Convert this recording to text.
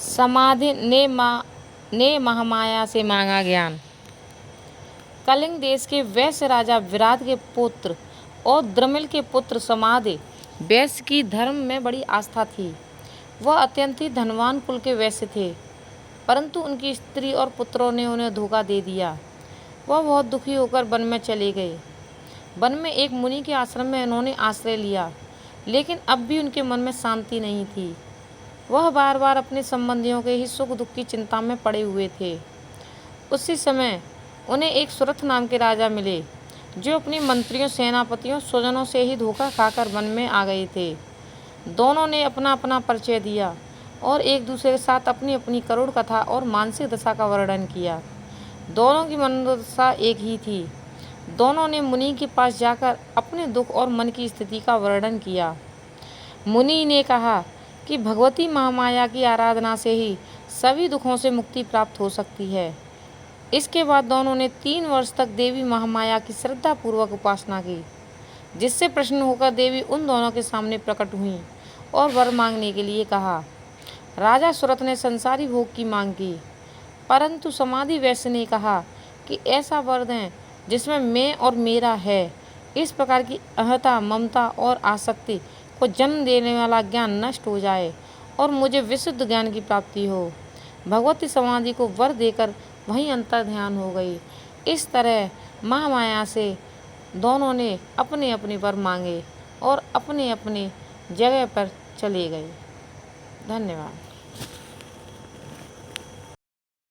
समाधि ने महामाया से मांगा ज्ञान। कलिंग देश के वैश्य राजा विराट के पुत्र और द्रमिल के पुत्र समाधि वैश्य की धर्म में बड़ी आस्था थी। वह अत्यंत ही धनवान कुल के वैश्य थे, परंतु उनकी स्त्री और पुत्रों ने उन्हें धोखा दे दिया। वह बहुत दुखी होकर वन में चले गए। वन में एक मुनि के आश्रम में उन्होंने आश्रय लिया, लेकिन अब भी उनके मन में शांति नहीं थी। वह बार बार अपने संबंधियों के ही सुख दुख की चिंता में पड़े हुए थे। उसी समय उन्हें एक सुरथ नाम के राजा मिले, जो अपने मंत्रियों, सेनापतियों, स्वजनों से ही धोखा खाकर वन में आ गए थे। दोनों ने अपना अपना परिचय दिया और एक दूसरे के साथ अपनी अपनी करुण कथा और मानसिक दशा का वर्णन किया। दोनों की मनोदशा एक ही थी। दोनों ने मुनि के पास जाकर अपने दुख और मन की स्थिति का वर्णन किया। मुनि ने कहा कि भगवती महामाया की आराधना से ही सभी दुखों से मुक्ति प्राप्त हो सकती है। इसके बाद दोनों ने 3 वर्ष तक देवी महामाया की श्रद्धापूर्वक उपासना की, जिससे प्रसन्न होकर देवी उन दोनों के सामने प्रकट हुई और वर मांगने के लिए कहा। राजा सुरथ ने संसारी भोग की मांग की, परंतु समाधि वैश्य ने कहा कि ऐसा वर दें जिसमें मैं और मेरा है। इस प्रकार की अहंता, ममता और आसक्ति को जन्म देने वाला ज्ञान नष्ट हो जाए और मुझे विशुद्ध ज्ञान की प्राप्ति हो। भगवती समाधि को वर देकर वहीं अंतर ध्यान हो गई। इस तरह महामाया से दोनों ने अपने अपने वर मांगे और अपने अपने जगह पर चले गए। धन्यवाद।